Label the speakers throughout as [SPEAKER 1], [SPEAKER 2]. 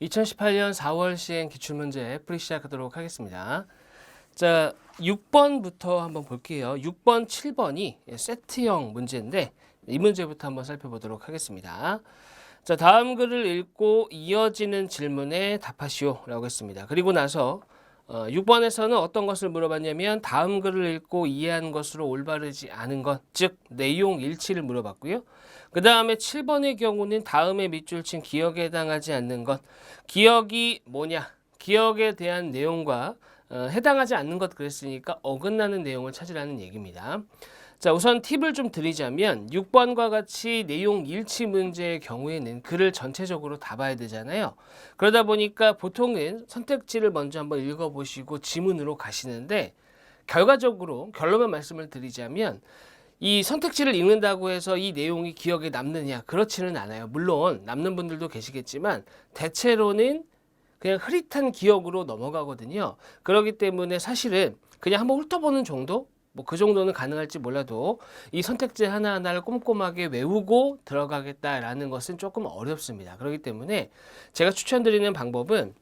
[SPEAKER 1] 2018년 4월 시행 기출문제 풀이 시작하도록 하겠습니다. 자, 6번부터 한번 볼게요. 6번, 7번이 세트형 문제인데 이 문제부터 한번 살펴보도록 하겠습니다. 자, 다음 글을 읽고 이어지는 질문에 답하시오 라고 했습니다. 그리고 나서 6번에서는 어떤 것을 물어봤냐면 다음 글을 읽고 이해한 것으로 올바르지 않은 것, 즉 내용 일치를 물어봤고요. 그 다음에 7번의 경우는 다음에 밑줄 친 기억에 해당하지 않는 것, 기억이 뭐냐, 기억에 대한 내용과 해당하지 않는 것 그랬으니까 어긋나는 내용을 찾으라는 얘기입니다. 자, 우선 팁을 좀 드리자면 6번과 같이 내용 일치 문제의 경우에는 글을 전체적으로 다 봐야 되잖아요. 그러다 보니까 보통은 선택지를 먼저 한번 읽어보시고 지문으로 가시는데 결과적으로 결론만 말씀을 드리자면 이 선택지를 읽는다고 해서 이 내용이 기억에 남느냐, 그렇지는 않아요. 물론 남는 분들도 계시겠지만 대체로는 그냥 흐릿한 기억으로 넘어가거든요. 그렇기 때문에 사실은 그냥 한번 훑어보는 정도? 뭐 그 정도는 가능할지 몰라도 이 선택지 하나하나를 꼼꼼하게 외우고 들어가겠다라는 것은 조금 어렵습니다. 그렇기 때문에 제가 추천드리는 방법은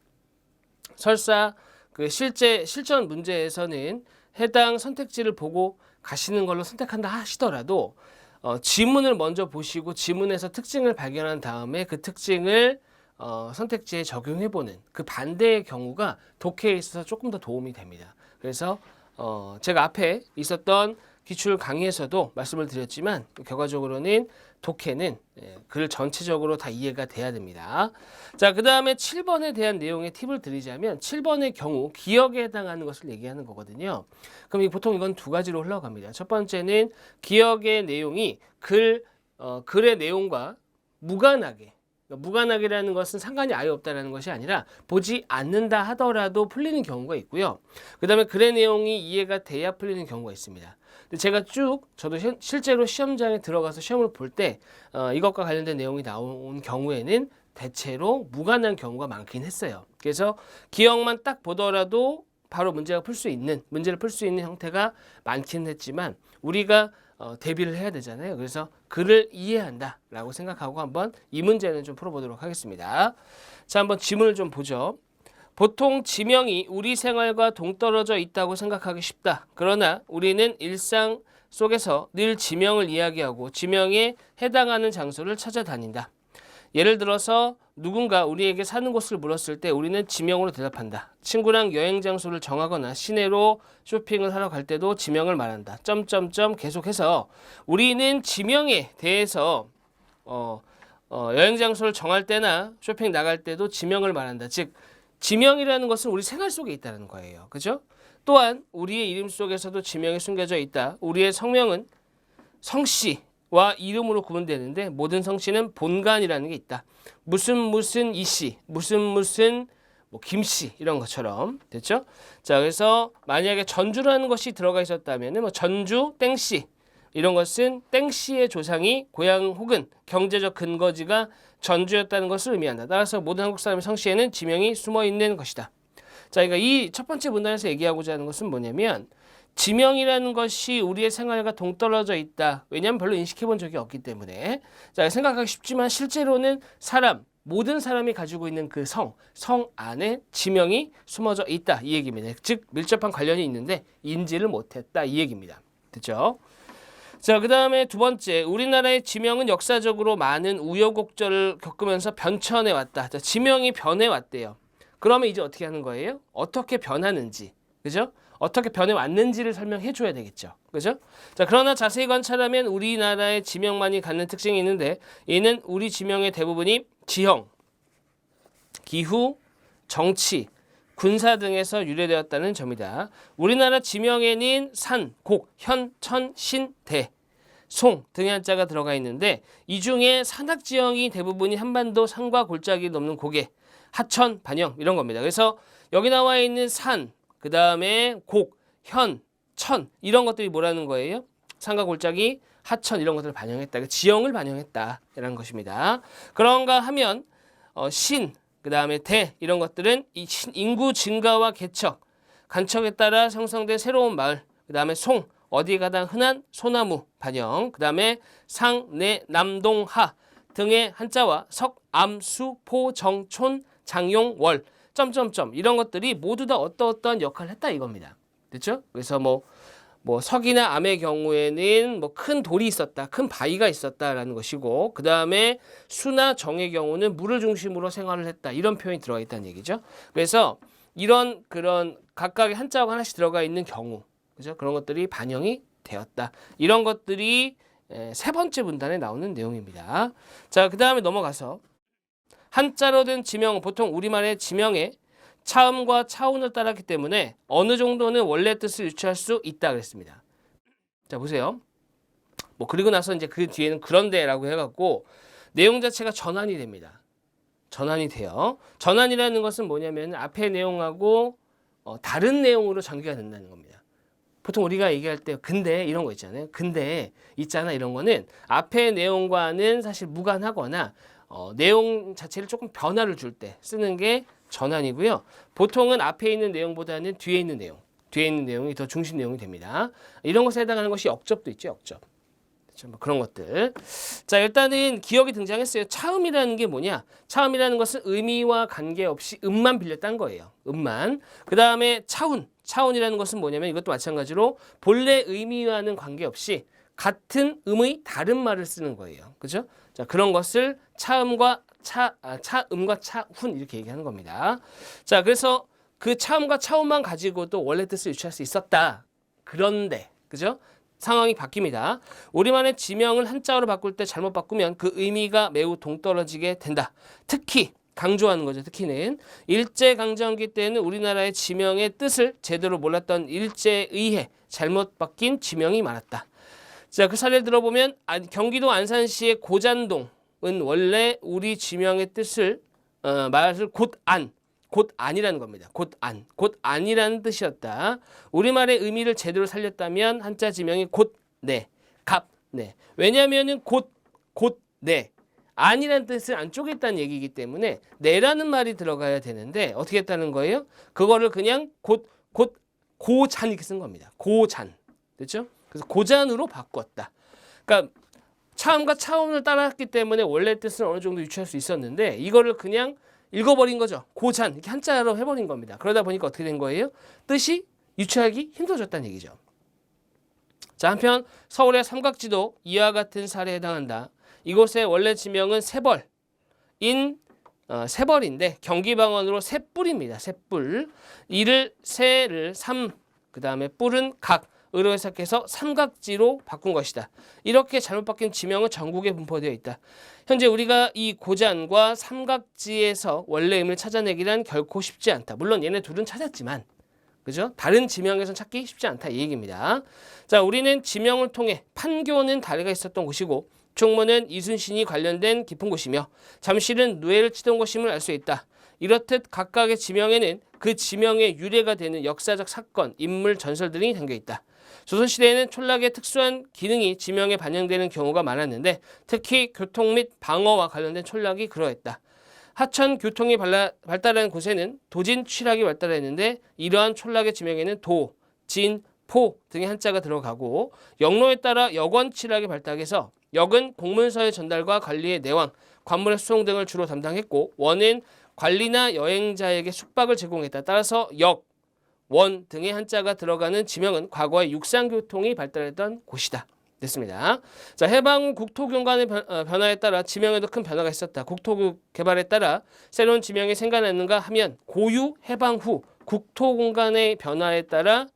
[SPEAKER 1] 설사 그 실전 문제에서는 해당 선택지를 보고 가시는 걸로 선택한다 하시더라도 지문을 먼저 보시고 지문에서 특징을 발견한 다음에 그 특징을 선택지에 적용해보는 그 반대의 경우가 독해에 있어서 조금 더 도움이 됩니다. 그래서 제가 앞에 있었던 기출 강의에서도 말씀을 드렸지만 결과적으로는 독해는 글 전체적으로 다 이해가 돼야 됩니다. 자, 그 다음에 7번에 대한 내용의 팁을 드리자면 7번의 경우 기억에 해당하는 것을 얘기하는 거거든요. 그럼 보통 이건 두 가지로 흘러갑니다. 첫 번째는 기억의 내용이 글의 내용과 무관하게, 무관하게라는 것은 상관이 아예 없다는 것이 아니라 보지 않는다 하더라도 풀리는 경우가 있고요. 그 다음에 글의 내용이 이해가 돼야 풀리는 경우가 있습니다. 근데 제가 저도 실제로 시험장에 들어가서 시험을 볼 때 이것과 관련된 내용이 나온 경우에는 대체로 무관한 경우가 많긴 했어요. 그래서 기억만 딱 보더라도 바로 문제를 풀 수 있는 형태가 많긴 했지만 우리가 대비를 해야 되잖아요. 그래서 글을 이해한다라고 생각하고 한번 이 문제는 좀 풀어보도록 하겠습니다. 자, 한번 지문을 좀 보죠. 보통 지명이 우리 생활과 동떨어져 있다고 생각하기 쉽다. 그러나 우리는 일상 속에서 늘 지명을 이야기하고 지명에 해당하는 장소를 찾아다닌다. 예를 들어서 누군가 우리에게 사는 곳을 물었을 때 우리는 지명으로 대답한다. 친구랑 여행 장소를 정하거나 시내로 쇼핑을 하러 갈 때도 지명을 말한다. 점점점 계속해서 우리는 지명에 대해서 여행 장소를 정할 때나 쇼핑 나갈 때도 지명을 말한다. 즉 지명이라는 것은 우리 생활 속에 있다는 거예요. 그죠? 또한 우리의 이름 속에서도 지명이 숨겨져 있다. 우리의 성명은 성씨와 이름으로 구분되는데 모든 성씨는 본관이라는 게 있다. 무슨 이씨, 무슨 뭐 김씨 이런 것처럼 됐죠? 자, 그래서 만약에 전주라는 것이 들어가 있었다면 뭐 전주 땡씨 이런 것은 땡씨의 조상이 고향 혹은 경제적 근거지가 전주였다는 것을 의미한다. 따라서 모든 한국 사람의 성씨에는 지명이 숨어 있는 것이다. 자, 그러니까 이 첫 번째 문단에서 얘기하고자 하는 것은 뭐냐면 지명이라는 것이 우리의 생활과 동떨어져 있다. 왜냐하면 별로 인식해 본 적이 없기 때문에. 자, 생각하기 쉽지만 실제로는 모든 사람이 가지고 있는 그 성 안에 지명이 숨어져 있다. 이 얘기입니다. 즉 밀접한 관련이 있는데 인지를 못했다. 이 얘기입니다. 됐죠? 자, 그 다음에 두 번째, 우리나라의 지명은 역사적으로 많은 우여곡절을 겪으면서 변천해 왔다. 자, 지명이 변해왔대요. 그러면 이제 어떻게 하는 거예요? 어떻게 변하는지, 그죠? 어떻게 변해왔는지를 설명해 줘야 되겠죠. 그죠? 자, 그러나 자세히 관찰하면 우리나라의 지명만이 갖는 특징이 있는데 이는 우리 지명의 대부분이 지형, 기후, 정치, 군사 등에서 유래되었다는 점이다. 우리나라 지명에는 산, 곡, 현, 천, 신, 대, 송 등의 한자가 들어가 있는데 이 중에 산악지형이 대부분이 한반도 산과 골짜기 넘는 고개, 하천, 반영 이런 겁니다. 그래서 여기 나와 있는 산, 그 다음에 곡, 현, 천 이런 것들이 뭐라는 거예요? 산과 골짜기, 하천 이런 것들을 반영했다. 지형을 반영했다라는 것입니다. 그런가 하면 신, 그 다음에 대 이런 것들은 이 인구 증가와 개척, 간척에 따라 형성된 새로운 마을, 그 다음에 송, 어디 가장 흔한 소나무 반영, 그 다음에 상, 내, 남, 동, 하 등의 한자와 석, 암, 수, 포, 정, 촌 장용, 월, 점점점 이런 것들이 모두 다 어떠어떠한 역할을 했다 이겁니다. 됐죠? 그래서 뭐 석이나 암의 경우에는 뭐 큰 돌이 있었다, 큰 바위가 있었다라는 것이고, 그 다음에 수나 정의 경우는 물을 중심으로 생활을 했다 이런 표현이 들어가 있다는 얘기죠. 그래서 이런 그런 각각의 한자어가 하나씩 들어가 있는 경우, 그죠? 그런 것들이 반영이 되었다. 이런 것들이 세 번째 문단에 나오는 내용입니다. 자, 그 다음에 넘어가서 한자로 된 지명, 보통 우리말의 지명에 차음과 차운을 따랐기 때문에 어느 정도는 원래 뜻을 유추할 수 있다 그랬습니다. 자, 보세요. 뭐 그리고 나서 이제 그 뒤에는 그런데라고 해갖고 내용 자체가 전환이 됩니다. 전환이 돼요. 전환이라는 것은 뭐냐면 앞의 내용하고 다른 내용으로 전개가 된다는 겁니다. 보통 우리가 얘기할 때 근데 이런 거 있잖아요. 근데 있잖아 이런 거는 앞의 내용과는 사실 무관하거나 내용 자체를 조금 변화를 줄 때 쓰는 게 전환이고요. 보통은 앞에 있는 내용보다는 뒤에 있는 내용이 더 중심 내용이 됩니다. 이런 것에 해당하는 것이 역접도 있죠. 역접. 그렇죠? 뭐 그런 것들. 자, 일단은 기억이 등장했어요. 차음이라는 게 뭐냐? 차음이라는 것은 의미와 관계없이 음만 빌렸다는 거예요. 음만. 그 다음에 차운이라는 것은 뭐냐면 이것도 마찬가지로 본래 의미와는 관계없이 같은 음의 다른 말을 쓰는 거예요. 그죠? 자, 그런 것을 차음과 차음과 차훈 이렇게 얘기하는 겁니다. 자, 그래서 그 차음과 차훈만 가지고도 원래 뜻을 유추할 수 있었다. 그런데, 그죠? 상황이 바뀝니다. 우리말의 지명을 한자어로 바꿀 때 잘못 바꾸면 그 의미가 매우 동떨어지게 된다. 특히 강조하는 거죠. 특히는 일제강점기 때는 우리나라의 지명의 뜻을 제대로 몰랐던 일제에 의해 잘못 바뀐 지명이 많았다. 자, 그 사례를 들어보면 경기도 안산시의 고잔동은 원래 우리 지명의 뜻을 말을 곧안이라는 겁니다. 곧안이라는 뜻이었다. 우리말의 의미를 제대로 살렸다면 한자 지명이 곧내, 갑내. 왜냐하면은 곧내 안이라는 뜻을 안 쪼갰다는 얘기이기 때문에 내라는 말이 들어가야 되는데 어떻게 했다는 거예요? 그거를 그냥 고잔 이렇게 쓴 겁니다. 고잔. 됐죠? 그래서 고잔으로 바꿨다. 그러니까 차음과 차운을 따랐기 때문에 원래 뜻을 어느 정도 유추할 수 있었는데 이거를 그냥 읽어버린 거죠. 고잔 이렇게 한자로 해버린 겁니다. 그러다 보니까 어떻게 된 거예요? 뜻이 유추하기 힘들어졌다는 얘기죠. 자, 한편 서울의 삼각지도 이와 같은 사례에 해당한다. 이곳의 원래 지명은 세벌인데 경기방언으로 새뿔입니다. 새뿔. 이를 새를 삼, 그 다음에 뿔은 각으로 해석해서 삼각지로 바꾼 것이다. 이렇게 잘못 바뀐 지명은 전국에 분포되어 있다. 현재 우리가 이 고잔과 삼각지에서 원래 의미를 찾아내기란 결코 쉽지 않다. 물론 얘네 둘은 찾았지만, 그죠? 다른 지명에선 찾기 쉽지 않다 이 얘기입니다. 자, 우리는 지명을 통해 판교는 다리가 있었던 곳이고 총무는 이순신이 관련된 깊은 곳이며 잠실은 누에를 치던 곳임을 알 수 있다. 이렇듯 각각의 지명에는 그 지명의 유래가 되는 역사적 사건, 인물, 전설 등이 담겨 있다. 조선시대에는 촌락의 특수한 기능이 지명에 반영되는 경우가 많았는데 특히 교통 및 방어와 관련된 촌락이 그러했다. 하천 교통이 발달한 곳에는 도진 취락이 발달했는데 이러한 촌락의 지명에는 도, 진, 포 등의 한자가 들어가고 역로에 따라 역원 취락이 발달해서 역은 공문서의 전달과 관리의 내왕, 관문의 수송 등을 주로 담당했고 원은 관리나 여행자에게 숙박을 제공했다. 따라서 역, 원 등의 한자가 들어가는 지명은 과거에 육상교통이 발달했던 곳이다. 됐습니다. 자, 해방 후 국토경관의 변화에 따라 지명에도 큰 변화가 있었다. 국토 개발에 따라 새로운 지명이 생겨났는가 하면 고유 해방 후 국토공간의 변화에 따라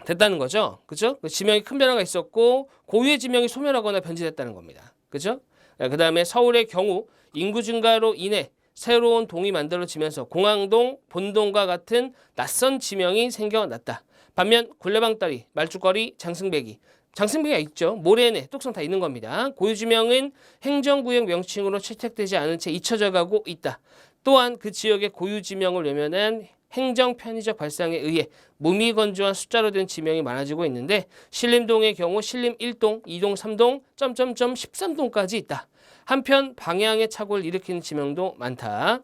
[SPEAKER 1] 됐다는 거죠. 그죠? 지명이 큰 변화가 있었고 고유의 지명이 소멸하거나 변질됐다는 겁니다. 그죠? 그 다음에 서울의 경우 인구 증가로 인해 새로운 동이 만들어지면서 공항동, 본동과 같은 낯선 지명이 생겨났다. 반면 굴레방다리, 말죽거리, 장승배기가 있죠. 모래내, 뚝섬 다 있는 겁니다. 고유지명은 행정구역 명칭으로 채택되지 않은 채 잊혀져 가고 있다. 또한 그 지역의 고유지명을 외면한 행정 편의적 발상에 의해 무미건조한 숫자로 된 지명이 많아지고 있는데 신림동의 경우 신림 1동, 2동, 3동, 점점점 13동까지 있다. 한편 방향의 착오를 일으키는 지명도 많다.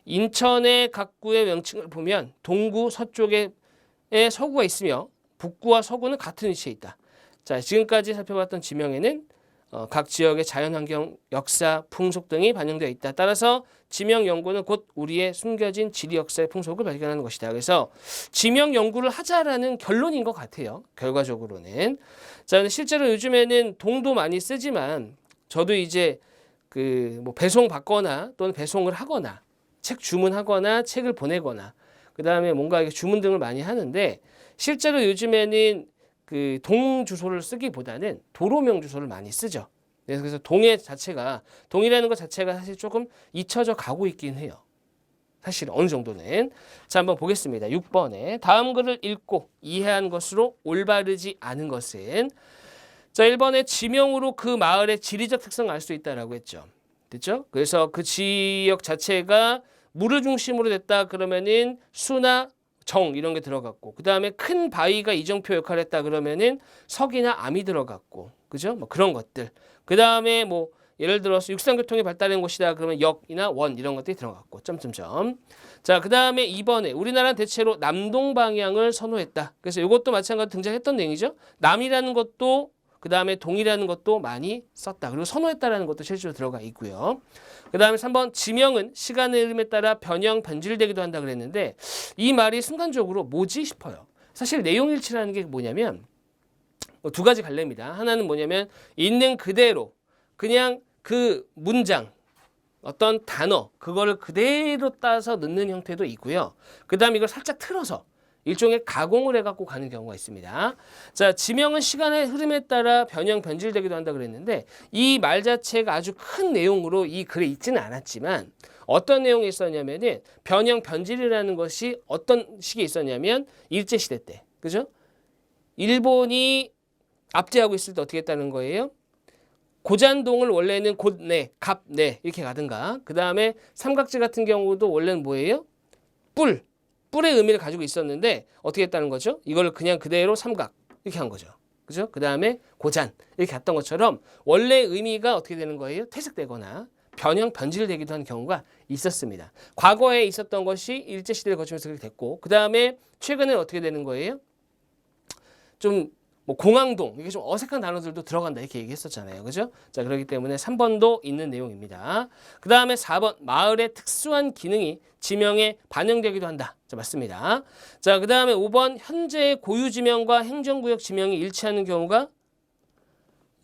[SPEAKER 1] 인천의 각 구의 명칭을 보면 동구, 서쪽에 서구가 있으며 북구와 서구는 같은 위치에 있다. 자, 지금까지 살펴봤던 지명에는 각 지역의 자연환경, 역사, 풍속 등이 반영되어 있다. 따라서 지명 연구는 곧 우리의 숨겨진 지리 역사의 풍속을 발견하는 것이다. 그래서 지명 연구를 하자라는 결론인 것 같아요. 결과적으로는. 자, 근데 실제로 요즘에는 동도 많이 쓰지만 저도 이제 그 뭐 배송 받거나 또는 배송을 하거나 책 주문하거나 책을 보내거나 그다음에 뭔가 이렇게 주문 등을 많이 하는데 실제로 요즘에는 그 동 주소를 쓰기보다는 도로명 주소를 많이 쓰죠. 그래서 동의 자체가 동이라는 것 자체가 사실 조금 잊혀져 가고 있긴 해요. 사실 어느 정도는. 자, 한번 보겠습니다. 6번에 다음 글을 읽고 이해한 것으로 올바르지 않은 것은 자, 1번에 지명으로 그 마을의 지리적 특성을 알 수 있다라고 했죠. 됐죠? 그래서 그 지역 자체가 물을 중심으로 됐다 그러면은 수나 정 이런 게 들어갔고 그다음에 큰 바위가 이정표 역할을 했다 그러면은 석이나 암이 들어갔고 그죠? 뭐 그런 것들. 그다음에 뭐 예를 들어서 육상교통이 발달한 곳이다 그러면 역이나 원 이런 것들이 들어갔고 점점점. 자, 그다음에 2번에 우리나라는 대체로 남동 방향을 선호했다. 그래서 이것도 마찬가지로 등장했던 내용이죠. 남이라는 것도 그다음에 동이라는 것도 많이 썼다. 그리고 선호했다라는 것도 실제로 들어가 있고요. 그다음에 3번 지명은 시간의 흐름에 따라 변형 변질되기도 한다 그랬는데 이 말이 순간적으로 뭐지 싶어요. 사실 내용 일치라는 게 뭐냐면 두 가지 갈래입니다. 하나는 뭐냐면 있는 그대로 그냥 그 문장 어떤 단어 그거를 그대로 따서 넣는 형태도 있고요. 그다음에 이걸 살짝 틀어서 일종의 가공을 해갖고 가는 경우가 있습니다. 자, 지명은 시간의 흐름에 따라 변형, 변질되기도 한다 그랬는데 이 말 자체가 아주 큰 내용으로 이 글에 있지는 않았지만 어떤 내용이 있었냐면은 변형, 변질이라는 것이 어떤 시기에 있었냐면 일제시대 때. 그죠? 일본이 압제하고 있을 때 어떻게 했다는 거예요? 고잔동을 원래는 곧내, 갑내 이렇게 가든가 그 다음에 삼각지 같은 경우도 원래는 뭐예요? 뿔의 의미를 가지고 있었는데 어떻게 했다는 거죠? 이걸 그냥 그대로 삼각 이렇게 한 거죠. 그죠? 그 다음에 고잔 이렇게 갔던 것처럼 원래 의미가 어떻게 되는 거예요? 퇴색되거나 변형, 변질되기도 하는 경우가 있었습니다. 과거에 있었던 것이 일제시대를 거치면서 그렇게 됐고 그 다음에 최근에 어떻게 되는 거예요? 좀 뭐 공항동 이게 좀 어색한 단어들도 들어간다 이렇게 얘기했었잖아요. 그죠? 자, 그렇기 때문에 3번도 있는 내용입니다. 그 다음에 4번 마을의 특수한 기능이 지명에 반영되기도 한다. 자, 맞습니다. 자, 그 다음에 5번 현재의 고유 지명과 행정구역 지명이 일치하는 경우가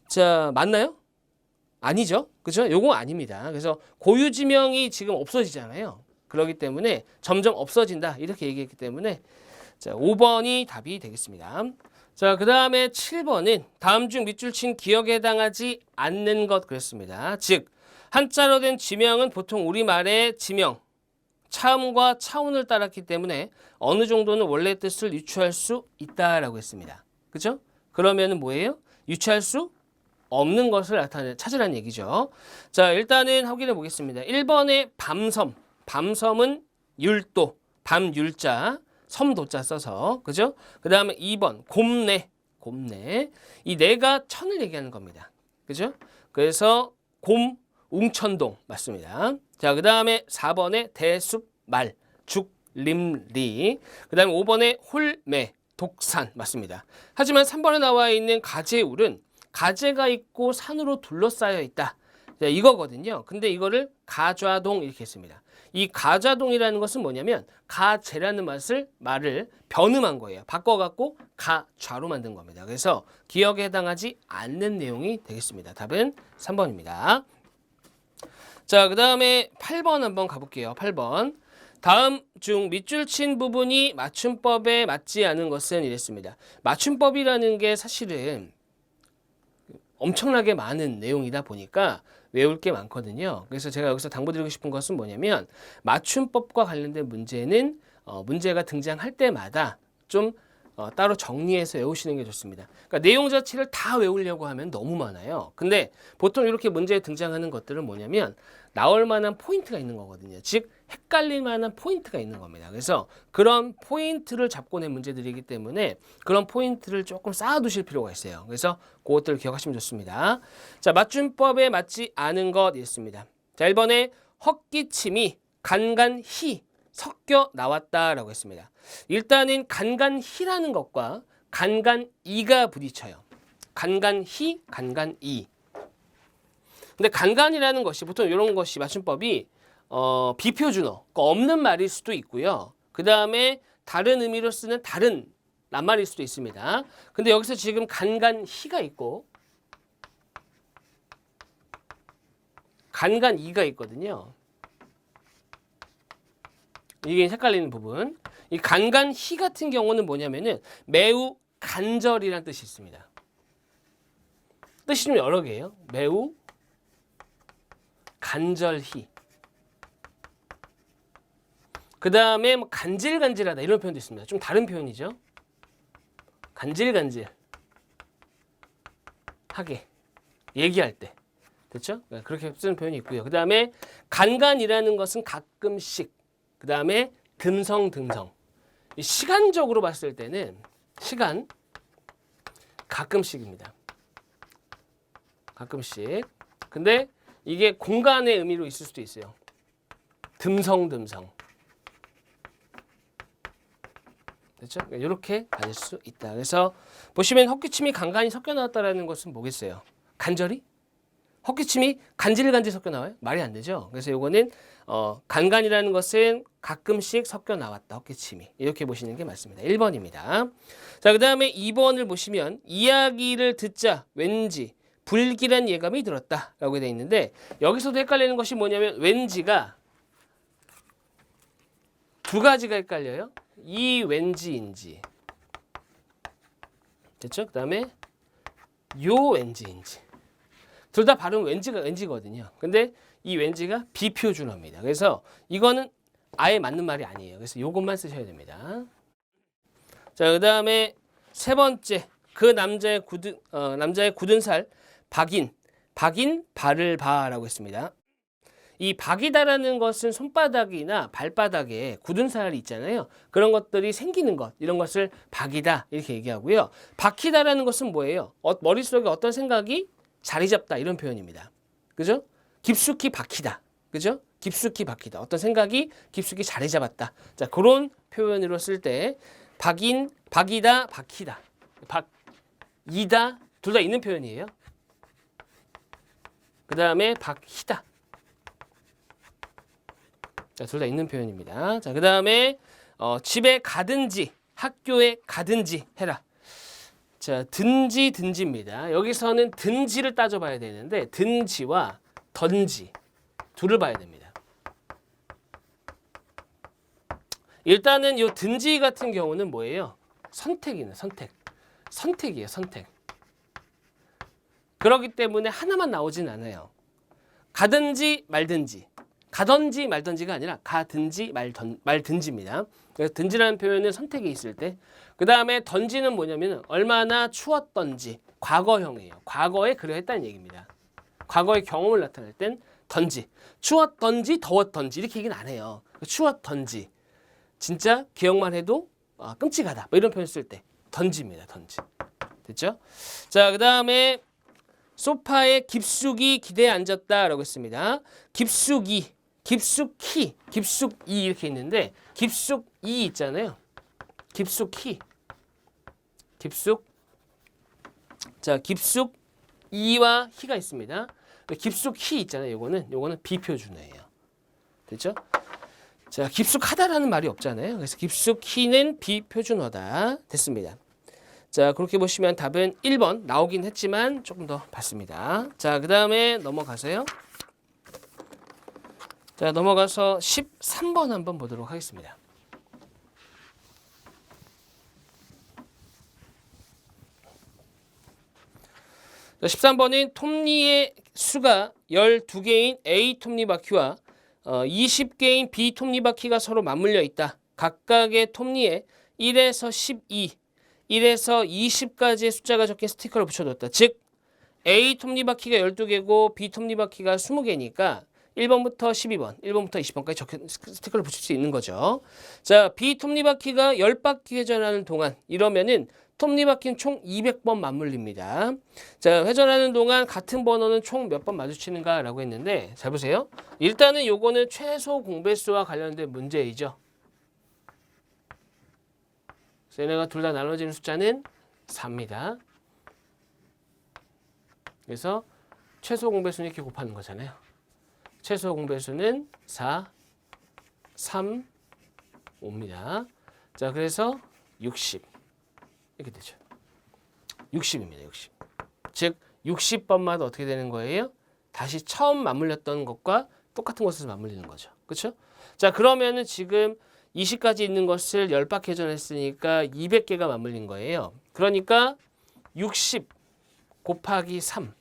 [SPEAKER 1] 자, 맞나요? 아니죠. 그죠? 요거 아닙니다. 그래서 고유 지명이 지금 없어지잖아요. 그렇기 때문에 점점 없어진다. 이렇게 얘기했기 때문에 자, 5번이 답이 되겠습니다. 자, 그 다음에 7번은 다음 중 밑줄 친 기억에 해당하지 않는 것 그랬습니다. 즉 한자로 된 지명은 보통 우리말의 지명, 차음과 차운을 따랐기 때문에 어느 정도는 원래 뜻을 유추할 수 있다라고 했습니다. 그죠? 그러면은 뭐예요? 유추할 수 없는 것을 찾으라는 얘기죠. 자, 일단은 확인해 보겠습니다. 1번의 밤섬, 밤섬은 율도, 밤율자, 섬도자 써서 그죠? 그 다음에 2번 곰내, 이 내가 천을 얘기하는 겁니다. 그죠? 그래서 곰, 웅천동 맞습니다. 자, 그 다음에 4번에 대숲말, 죽림리, 그 다음에 5번에 홀매, 독산 맞습니다. 하지만 3번에 나와 있는 가재울은 가재가 있고 산으로 둘러싸여 있다. 자, 이거거든요. 근데 이거를 가좌동 이렇게 했습니다. 이 가좌동이라는 것은 뭐냐면 가재라는 말을 변음한 거예요. 바꿔갖고 가좌로 만든 겁니다. 그래서 기억에 해당하지 않는 내용이 되겠습니다. 답은 3번입니다. 자, 그 다음에 8번 한번 가볼게요. 8번. 다음 중 밑줄 친 부분이 맞춤법에 맞지 않은 것은 이랬습니다. 맞춤법이라는 게 사실은 엄청나게 많은 내용이다 보니까 외울 게 많거든요. 그래서 제가 여기서 당부드리고 싶은 것은 뭐냐면 맞춤법과 관련된 문제는 문제가 등장할 때마다 좀 따로 정리해서 외우시는 게 좋습니다. 그러니까 내용 자체를 다 외우려고 하면 너무 많아요. 근데 보통 이렇게 문제에 등장하는 것들은 뭐냐면 나올 만한 포인트가 있는 거거든요. 즉 헷갈릴 만한 포인트가 있는 겁니다. 그래서 그런 포인트를 잡고 낸 문제들이기 때문에 그런 포인트를 조금 쌓아두실 필요가 있어요. 그래서 그것들을 기억하시면 좋습니다. 자, 맞춤법에 맞지 않은 것 있습니다. 자, 1번에 헛기침이 간간히 섞여 나왔다라고 했습니다. 일단은 간간히라는 것과 간간이가 부딪혀요. 간간히, 간간이. 근데 간간이라는 것이 보통 이런 것이 맞춤법이 비표준어, 그러니까 없는 말일 수도 있고요. 그 다음에 다른 의미로 쓰는 다른 낱말일 수도 있습니다. 근데 여기서 지금 간간히가 있고 간간이가 있거든요. 이게 헷갈리는 부분. 이 간간히 같은 경우는 뭐냐면은 매우 간절이라는 뜻이 있습니다. 뜻이 좀 여러 개예요. 매우 간절히. 그 다음에 뭐 간질간질하다 이런 표현도 있습니다. 좀 다른 표현이죠. 간질간질 하게 얘기할 때. 그렇죠? 그렇게 쓰는 표현이 있고요. 그 다음에 간간이라는 것은 가끔씩. 그 다음에 듬성듬성. 시간적으로 봤을 때는 시간 가끔씩입니다. 가끔씩. 근데 이게 공간의 의미로 있을 수도 있어요. 듬성듬성. 그렇죠? 이렇게 가질 수 있다. 그래서 보시면 헛기침이 간간히 섞여 나왔다라는 것은 뭐겠어요? 간절히? 헛기침이 간질간질 섞여 나와요? 말이 안 되죠. 그래서 이거는 간간이라는 것은 가끔씩 섞여 나왔다. 헛기침이. 이렇게 보시는 게 맞습니다. 1번입니다. 자, 그 다음에 2번을 보시면 이야기를 듣자 왠지 불길한 예감이 들었다라고 되어 있는데 여기서도 헷갈리는 것이 뭐냐면 왠지가 두 가지가 헷갈려요. 이 왠지인지. 됐죠? 그 다음에 요 왠지인지. 둘 다 발음 왠지거든요. 근데 이 왠지가 비표준어입니다. 그래서 이거는 아예 맞는 말이 아니에요. 그래서 요것만 쓰셔야 됩니다. 자, 그 다음에 세 번째. 그 남자의 굳은 살 박인 발을 봐라고 했습니다. 이 박이다라는 것은 손바닥이나 발바닥에 굳은 살이 있잖아요. 그런 것들이 생기는 것, 이런 것을 박이다 이렇게 얘기하고요. 박히다라는 것은 뭐예요? 머릿속에 어떤 생각이 자리 잡다 이런 표현입니다. 그죠? 깊숙이 박히다. 그죠? 깊숙이 박히다. 어떤 생각이 깊숙이 자리 잡았다. 자, 그런 표현으로 쓸 때 박이다, 박히다. 박이다 둘 다 있는 표현이에요. 그 다음에 박히다. 자, 둘 다 있는 표현입니다. 자, 그 다음에 집에 가든지 학교에 가든지 해라. 자, 든지입니다. 여기서는 든지를 따져봐야 되는데 든지와 던지 둘을 봐야 됩니다. 일단은 이 든지 같은 경우는 뭐예요? 선택이네, 선택이에요, 선택. 그렇기 때문에 하나만 나오진 않아요. 가든지 말든지. 가든지 말든지가 아니라 가든지 말든지입니다. 그래서 든지라는 표현은 선택이 있을 때. 그 다음에 던지는 뭐냐면 얼마나 추웠던지 과거형이에요. 과거에 그러했다는 얘기입니다. 과거의 경험을 나타낼 땐 던지. 추웠던지 더웠던지 이렇게 얘기는 안 해요. 추웠던지. 진짜 기억만 해도 끔찍하다. 뭐 이런 표현 쓸 때 던지입니다. 던지. 됐죠? 자, 그 다음에 소파에 깊숙이 기대에 앉았다라고 했습니다. 깊숙이 이렇게 있는데 깊숙이 있잖아요. 자, 깊숙이와 히가 있습니다. 깊숙히 있잖아요. 요거는 비표준어예요. 됐죠? 자, 깊숙하다라는 말이 없잖아요. 그래서 깊숙히는 비표준어다. 됐습니다. 자, 그렇게 보시면 답은 1번 나오긴 했지만 조금 더 봤습니다. 자, 그 다음에 넘어가세요. 자, 넘어가서 13번 한번 보도록 하겠습니다. 자, 13번은 톱니의 수가 12개인 A 톱니바퀴와 20개인 B 톱니바퀴가 서로 맞물려 있다. 각각의 톱니에 1에서 12, 1에서 20까지의 숫자가 적힌 스티커를 붙여뒀다. 즉 A 톱니바퀴가 12개고 B 톱니바퀴가 20개니까 1번부터 12번, 1번부터 20번까지 적힌 스티커를 붙일 수 있는 거죠. 자, B 톱니바퀴가 10바퀴 회전하는 동안 이러면은 톱니바퀴는 총 200번 맞물립니다. 자, 회전하는 동안 같은 번호는 총 몇 번 마주치는가 라고 했는데 잘 보세요. 일단은 요거는 최소 공배수와 관련된 문제이죠. 얘네가 둘 다 나눠지는 숫자는 4입니다. 그래서 최소 공배수는 이렇게 곱하는 거잖아요. 최소 공배수는 4, 3, 5입니다. 자, 그래서 60 이렇게 되죠. 60입니다. 60. 즉 60번마다 어떻게 되는 거예요? 다시 처음 맞물렸던 것과 똑같은 곳에서 맞물리는 거죠. 그렇죠? 자, 그러면은 지금 20까지 있는 것을 10바퀴 회전했으니까 200개가 맞물린 거예요. 그러니까 60 곱하기 3.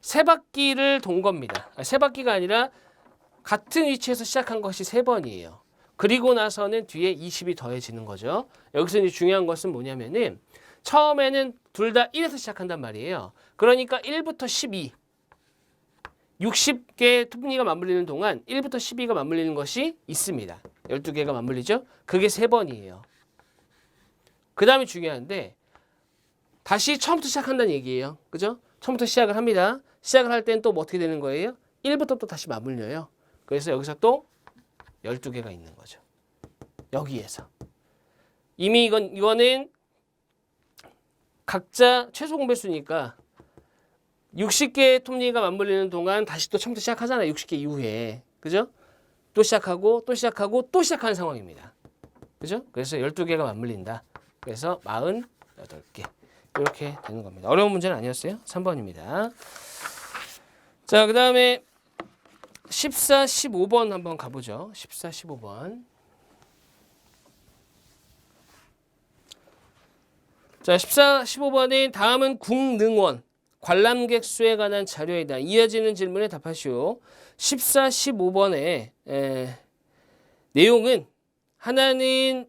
[SPEAKER 1] 세 바퀴를 돈 겁니다. 세 바퀴가 아니라 같은 위치에서 시작한 것이 3번이에요. 그리고 나서는 뒤에 20이 더해지는 거죠. 여기서 이제 중요한 것은 뭐냐면은 처음에는 둘 다 1에서 시작한단 말이에요. 그러니까 1부터 12. 60개 톱니가 맞물리는 동안 1부터 12가 맞물리는 것이 있습니다. 12개가 맞물리죠? 그게 3번이에요. 그 다음에 중요한데 다시 처음부터 시작한다는 얘기예요. 그죠? 처음부터 시작을 합니다. 시작을 할 때는 또 뭐 어떻게 되는 거예요? 1부터 또 다시 맞물려요. 그래서 여기서 또 12개가 있는 거죠. 여기에서. 이미 이거는 각자 최소 공배수니까 60개의 톱니가 맞물리는 동안 다시 또 처음부터 시작하잖아요. 60개 이후에. 그죠? 또 시작하고 또 시작하고 또 시작하는 상황입니다. 그죠? 그래서 12개가 맞물린다. 그래서 48개. 이렇게 되는 겁니다. 어려운 문제는 아니었어요. 3번입니다. 자, 그 다음에 14, 15번 한번 가보죠. 14, 15번. 자, 14, 15번에 다음은 국능원, 관람객 수에 관한 자료이다. 이어지는 질문에 답하시오. 14, 15번의 내용은 하나는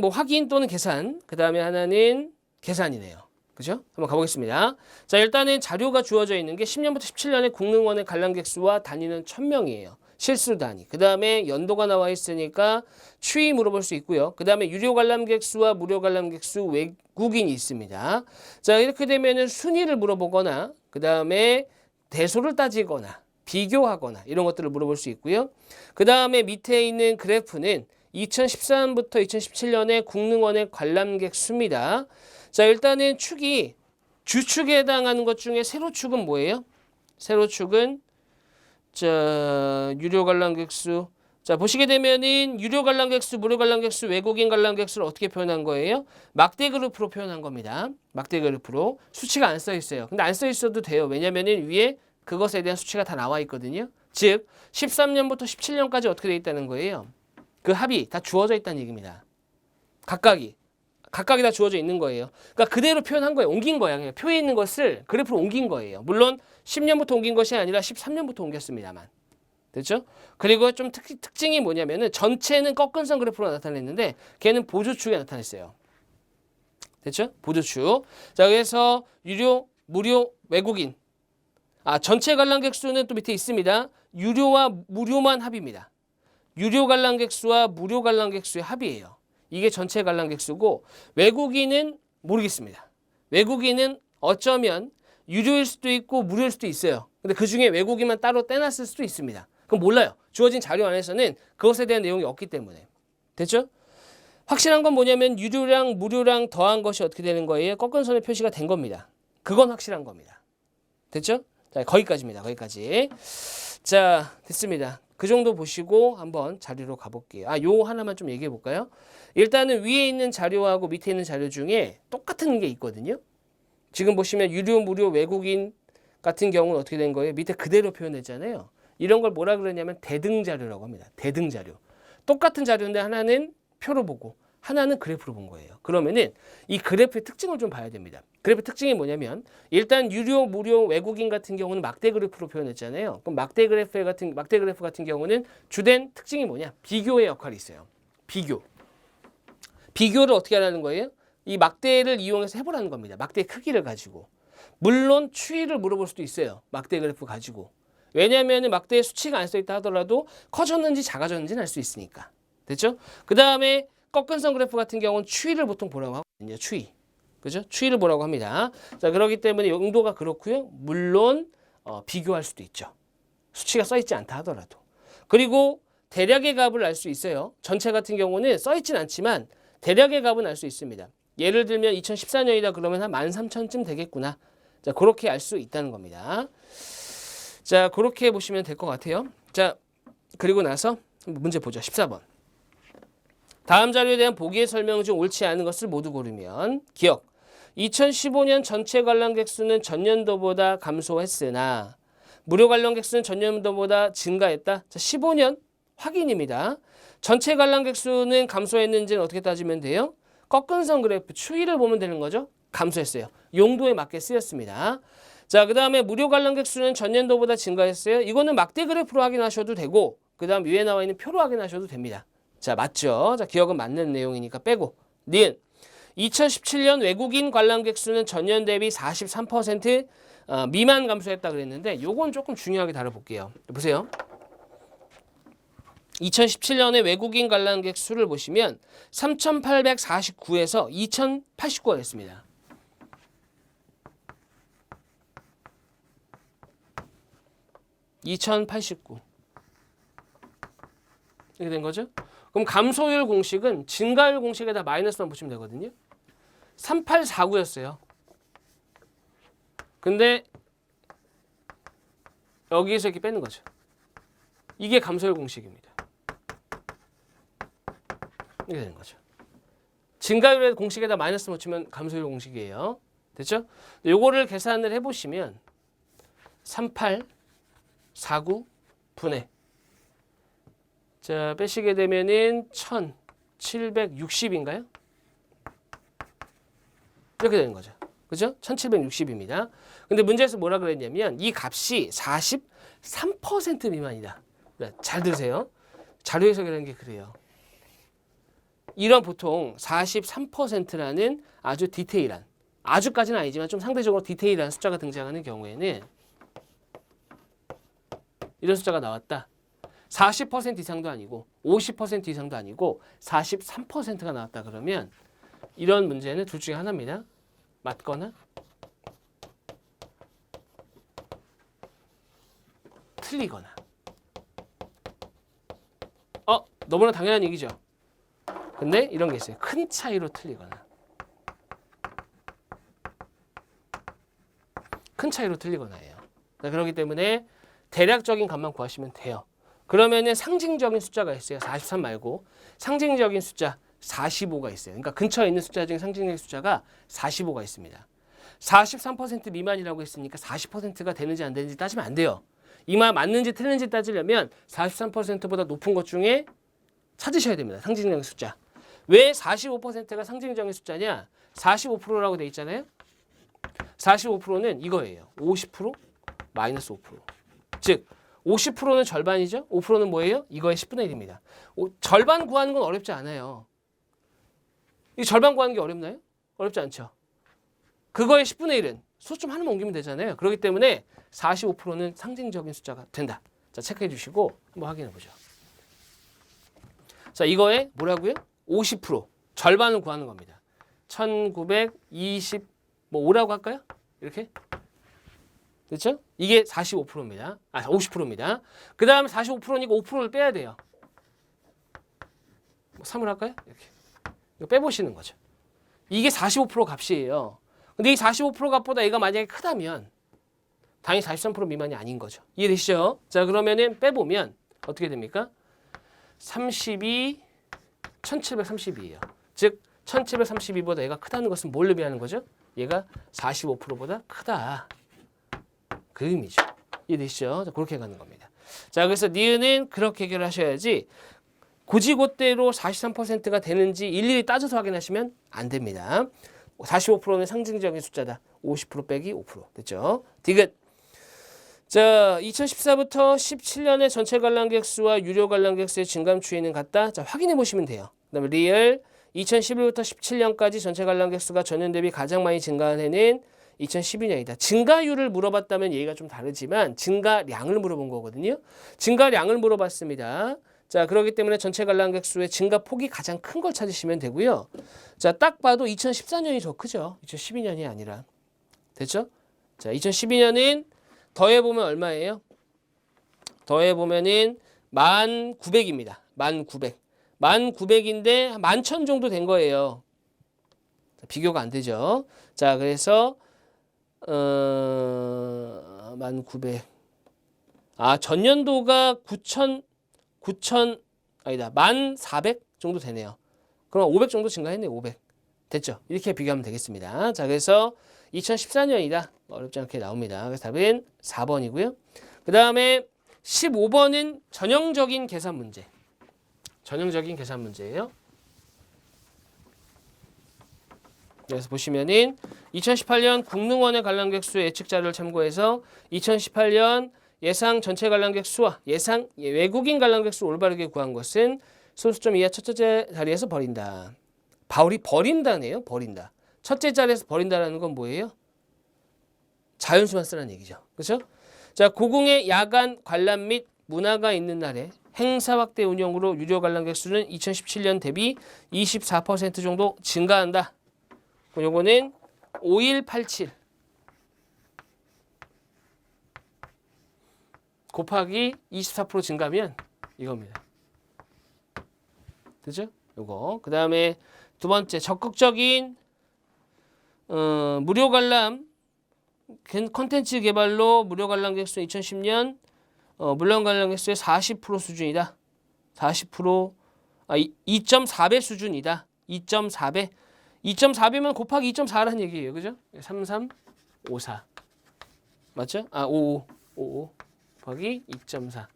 [SPEAKER 1] 뭐 확인 또는 계산, 그 다음에 하나는 계산이네요. 그죠? 한번 가보겠습니다. 자, 일단은 자료가 주어져 있는 게 10년부터 17년에 국능원의 관람객 수와 단위는 1000명이에요. 실수 단위. 그 다음에 연도가 나와 있으니까 추이 물어볼 수 있고요. 그 다음에 유료 관람객 수와 무료 관람객 수 외국인이 있습니다. 자, 이렇게 되면은 순위를 물어보거나 그 다음에 대소를 따지거나 비교하거나 이런 것들을 물어볼 수 있고요. 그 다음에 밑에 있는 그래프는 2013부터 2017년의 국능원의 관람객 수입니다. 자, 일단은 축이 주축에 해당하는 것 중에 세로축은 뭐예요? 세로축은 자, 유료 관람객 수. 자, 보시게 되면은 유료 관람객 수, 무료 관람객 수, 외국인 관람객 수를 어떻게 표현한 거예요? 막대 그래프로 표현한 겁니다. 막대 그래프로. 수치가 안 써 있어요. 근데 안 써 있어도 돼요. 왜냐면은 위에 그것에 대한 수치가 다 나와 있거든요. 즉 13년부터 17년까지 어떻게 돼 있다는 거예요? 그 합이 다 주어져 있다는 얘기입니다. 각각이 다 주어져 있는 거예요. 그러니까 그대로 표현한 거예요. 옮긴 거야. 그냥 표에 있는 것을 그래프로 옮긴 거예요. 물론 10년부터 옮긴 것이 아니라 13년부터 옮겼습니다만. 됐죠? 그리고 좀 특징이 뭐냐면은 전체는 꺾은선 그래프로 나타냈는데 걔는 보조축에 나타냈어요. 됐죠? 보조축. 자, 그래서 유료, 무료, 외국인. 전체 관람객 수는 또 밑에 있습니다. 유료와 무료만 합입니다. 유료 관람객 수와 무료 관람객 수의 합이에요. 이게 전체 관람객 수고 외국인은 모르겠습니다. 외국인은 어쩌면 유료일 수도 있고 무료일 수도 있어요. 근데 그중에 외국인만 따로 떼놨을 수도 있습니다. 그럼 몰라요. 주어진 자료 안에서는 그것에 대한 내용이 없기 때문에. 됐죠? 확실한 건 뭐냐면 유료랑 무료랑 더한 것이 어떻게 되는 거예요? 꺾은 선에 표시가 된 겁니다. 그건 확실한 겁니다. 됐죠? 자, 거기까지입니다. 거기까지. 자, 됐습니다. 그 정도 보시고 한번 자료로 가볼게요. 요 하나만 좀 얘기해 볼까요? 일단은 위에 있는 자료하고 밑에 있는 자료 중에 똑같은 게 있거든요. 지금 보시면 유료, 무료, 외국인 같은 경우는 어떻게 된 거예요? 밑에 그대로 표현했잖아요. 이런 걸 뭐라 그러냐면 대등 자료라고 합니다. 대등 자료. 똑같은 자료인데 하나는 표로 보고 하나는 그래프로 본 거예요. 그러면은 이 그래프의 특징을 좀 봐야 됩니다. 그래프 특징이 뭐냐면 일단 유료, 무료, 외국인 같은 경우는 막대 그래프로 표현했잖아요. 그럼 막대 그래프 같은 경우는 주된 특징이 뭐냐? 비교의 역할이 있어요. 비교. 비교를 어떻게 하라는 거예요? 이 막대를 이용해서 해보라는 겁니다. 막대의 크기를 가지고. 물론 추이를 물어볼 수도 있어요. 막대 그래프 가지고. 왜냐하면 막대에 수치가 안 써있다 하더라도 커졌는지 작아졌는지는 알 수 있으니까. 됐죠? 그 다음에 꺾은 선 그래프 같은 경우는 추이를 보통 보라고 하거든요. 추이. 그죠? 추이를 보라고 합니다. 자, 그렇기 때문에 용도가 그렇고요. 물론 비교할 수도 있죠. 수치가 써있지 않다 하더라도. 그리고 대략의 값을 알 수 있어요. 전체 같은 경우는 써있진 않지만 대략의 값은 알 수 있습니다. 예를 들면 2014년이다 그러면 한 13,000쯤 되겠구나. 자, 그렇게 알 수 있다는 겁니다. 자, 그렇게 보시면 될 것 같아요. 자, 그리고 나서 문제 보죠. 14번. 다음 자료에 대한 보기의 설명 중 옳지 않은 것을 모두 고르면 기억. 2015년 전체 관람객 수는 전년도보다 감소했으나 무료 관람객 수는 전년도보다 증가했다. 자, 15년 확인입니다. 전체 관람객 수는 감소했는지는 어떻게 따지면 돼요? 꺾은 선 그래프 추이를 보면 되는 거죠. 감소했어요. 용도에 맞게 쓰였습니다. 자, 그 다음에 무료 관람객 수는 전년도보다 증가했어요. 이거는 막대 그래프로 확인하셔도 되고 그 다음 위에 나와 있는 표로 확인하셔도 됩니다. 자, 맞죠? 자, 기억은 맞는 내용이니까 빼고. 니은 2017년 외국인 관람객 수는 전년 대비 43% 미만 감소했다 그랬는데 요건 조금 중요하게 다뤄볼게요. 보세요. 2017년에 외국인 관람객 수를 보시면 3,849에서 2,089가 됐습니다. (2089) 이렇게 된 거죠. 그럼 감소율 공식은 증가율 공식에다 마이너스만 붙이면 되거든요. 3,849였어요. 근데 여기에서 이렇게 빼는 거죠. 이게 감소율 공식입니다. 이렇게 되는 거죠. 증가율의 공식에다 마이너스 붙이면 감소율 공식이에요. 됐죠? 요거를 계산을 해보시면 3,849 분의 자, 빼시게 되면은 1,760인가요? 이렇게 되는 거죠. 그죠? 1,760입니다. 근데 문제에서 뭐라 그랬냐면 이 값이 43% 미만이다. 잘 들으세요. 자료 해석이라는 게 그래요. 이런 보통 43%라는 아주 디테일한, 아주까지는 아니지만 좀 상대적으로 디테일한 숫자가 등장하는 경우에는 이런 숫자가 나왔다. 40% 이상도 아니고 50% 이상도 아니고 43%가 나왔다 그러면 이런 문제는 둘 중에 하나입니다. 맞거나 틀리거나. 너무나 당연한 얘기죠. 근데 이런 게 있어요. 큰 차이로 틀리거나. 큰 차이로 틀리거나예요. 그렇기 때문에 대략적인 값만 구하시면 돼요. 그러면은 상징적인 숫자가 있어요. 43 말고 상징적인 숫자 45가 있어요. 그러니까 근처에 있는 숫자 중에 상징적인 숫자가 45가 있습니다. 43% 미만이라고 했으니까 40%가 되는지 안 되는지 따지면 안 돼요. 이 말 맞는지 틀린지 따지려면 43%보다 높은 것 중에 찾으셔야 됩니다. 상징적인 숫자. 왜 45%가 상징적인 숫자냐? 45%라고 돼 있잖아요. 45%는 이거예요. 50% 마이너스 5%. 즉 50%는 절반이죠. 5%는 뭐예요? 이거의 10분의 1입니다. 절반 구하는 건 어렵지 않아요. 이 절반 구하는 게 어렵나요? 어렵지 않죠. 그거의 10분의 1은 수 좀 하나만 옮기면 되잖아요. 그렇기 때문에 45%는 상징적인 숫자가 된다. 자, 체크해 주시고 한번 확인해 보죠. 자, 이거의 뭐라고요? 50% 절반을 구하는 겁니다. 1925라고 할까요? 이렇게. 그렇죠? 이게 45%입니다. 50%입니다. 그 다음에 45%니까 5%를 빼야 돼요. 3을 할까요? 이렇게. 이거 빼보시는 거죠. 이게 45% 값이에요. 근데 이 45% 값보다 얘가 만약에 크다면 당연히 43% 미만이 아닌 거죠. 이해되시죠? 자, 그러면은 빼보면 어떻게 됩니까? 32, 1732예요. 즉 1732보다 얘가 크다는 것은 뭘 의미하는 거죠? 얘가 45%보다 크다. 그 의미죠. 이해되시죠? 자, 그렇게 가는 겁니다. 자, 그래서 니은은 그렇게 해결하셔야지 고지고대로 43%가 되는지 일일이 따져서 확인하시면 안 됩니다. 45%는 상징적인 숫자다. 50% 빼기 5%. 됐죠? 디귿. 자, 2014부터 17년의 전체 관람객 수와 유료 관람객 수의 증감 추이는 같다. 자, 확인해 보시면 돼요. 그다음에 리얼 2011부터 17년까지 전체 관람객 수가 전년 대비 가장 많이 증가한 해는 2012년이다. 증가율을 물어봤다면 얘기가 좀 다르지만 증가량을 물어본 거거든요. 증가량을 물어봤습니다. 자, 그렇기 때문에 전체 관람객 수의 증가폭이 가장 큰 걸 찾으시면 되고요. 자, 딱 봐도 2014년이 더 크죠. 2012년이 아니라. 됐죠? 자, 2012년은 더해보면 얼마예요? 더해보면은 1,900입니다. 1,900. 1,900인데 11,000 정도 된 거예요. 비교가 안 되죠. 자, 그래서 1900. 전년도가 9천 아니다. 1400 정도 되네요. 그럼 500 정도 증가했네요. 500. 됐죠? 이렇게 비교하면 되겠습니다. 자, 그래서 2014년이다. 어렵지 않게 나옵니다. 그래서 답은 4번이고요. 그 다음에 15번은 전형적인 계산 문제. 전형적인 계산 문제예요. 그래서 보시면은 2018년 국능원의 관람객 수 예측 자료를 참고해서 2018년 예상 전체 관람객 수와 예상 외국인 관람객 수 올바르게 구한 것은 소수점 이하 첫째 자리에서 버린다. 바울이 버린다네요. 버린다. 첫째 자리에서 버린다라는 건 뭐예요? 자연수만 쓰라는 얘기죠. 그렇죠? 자, 고궁의 야간 관람 및 문화가 있는 날에 행사 확대 운영으로 유료 관람객 수는 2017년 대비 24% 정도 증가한다. 요거는 5187 곱하기 24% 증가하면 이겁니다. 그죠? 요거. 그 다음에 두 번째 적극적인 무료 관람 컨텐츠 개발로 무료 관람객 수 2010년 물론 관람객 수의 40% 수준이다. 40% 2.4배 수준이다. 2.4배. 2.4배면 곱하기 2.4라는 얘기예요. 그죠? 3354. 맞죠? 55 곱하기 2.4.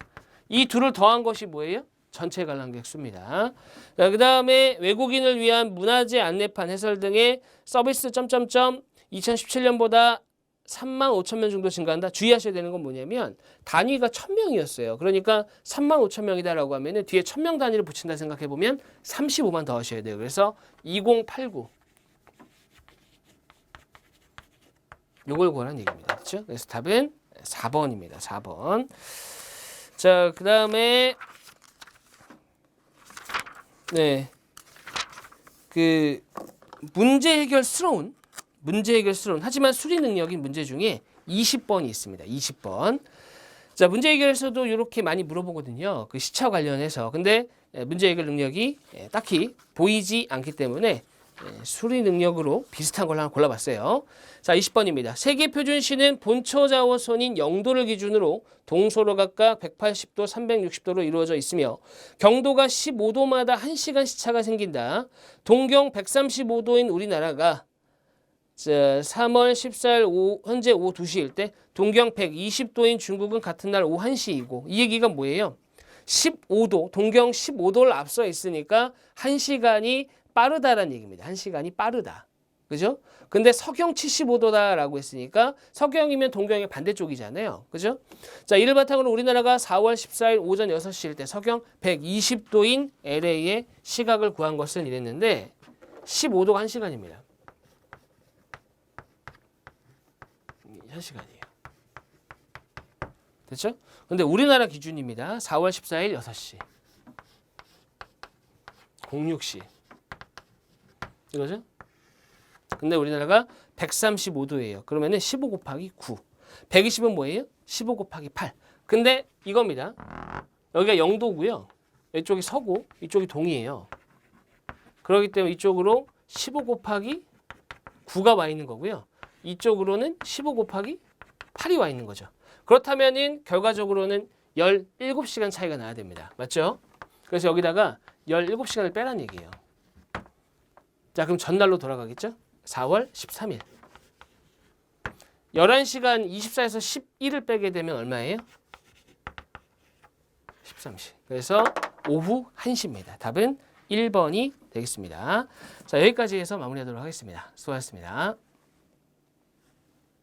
[SPEAKER 1] 이 둘을 더한 것이 뭐예요? 전체 관람객 수입니다. 그 다음에 외국인을 위한 문화재 안내판 해설 등의 서비스 2017년보다 35,000명 정도 증가한다. 주의하셔야 되는 건 뭐냐면 단위가 1,000명이었어요. 그러니까 35,000명이다라고 하면 뒤에 1,000명 단위를 붙인다 생각해보면 35만 더 하셔야 돼요. 그래서 2089 요걸 구하라는 얘기입니다. 그렇죠? 그래서 답은 4번입니다. 4번. 자, 그 다음에 그 문제 해결스러운 하지만 수리 능력인 문제 중에 20번이 있습니다. 20번. 자, 문제 해결에서도 이렇게 많이 물어보거든요. 그 시차 관련해서. 근데 문제 해결 능력이 딱히 보이지 않기 때문에 수리 능력으로 비슷한 걸 하나 골라봤어요. 자, 20번입니다. 세계 표준시는 본초 자원선인 영도를 기준으로 동서로 각각 180도, 360도로 이루어져 있으며 경도가 15도마다 1시간 시차가 생긴다. 동경 135도인 우리나라가 3월 14일 현재 오후 2시일 때 동경 120도인 중국은 같은 날 오후 1시이고 이 얘기가 뭐예요? 15도, 동경 15도를 앞서 있으니까 1시간이 빠르다라는 얘기입니다. 1시간이 빠르다. 그죠? 근데 서경 75도다라고 했으니까 서경이면 동경의 반대쪽이잖아요. 그죠? 자, 이를 바탕으로 우리나라가 4월 14일 오전 6시일 때 서경 120도인 LA의 시각을 구한 것은 이랬는데 15도가 1시간입니다. 1시간이에요. 됐죠? 근데 우리나라 기준입니다. 4월 14일 6시. 06시. 이거죠? 근데 우리나라가 135도예요. 그러면은 15 곱하기 9. 120은 뭐예요? 15 곱하기 8. 근데 이겁니다. 여기가 영도고요. 이쪽이 서고 이쪽이 동이에요. 그렇기 때문에 이쪽으로 15 곱하기 9가 와 있는 거고요. 이쪽으로는 15 곱하기 8이 와 있는 거죠. 그렇다면은 결과적으로는 17시간 차이가 나야 됩니다. 맞죠? 그래서 여기다가 17시간을 빼라는 얘기예요. 자, 그럼 전날로 돌아가겠죠? 4월 13일. 11시간 24에서 11을 빼게 되면 얼마예요? 13시. 그래서 오후 1시입니다. 답은 1번이 되겠습니다. 자, 여기까지 해서 마무리하도록 하겠습니다. 수고하셨습니다.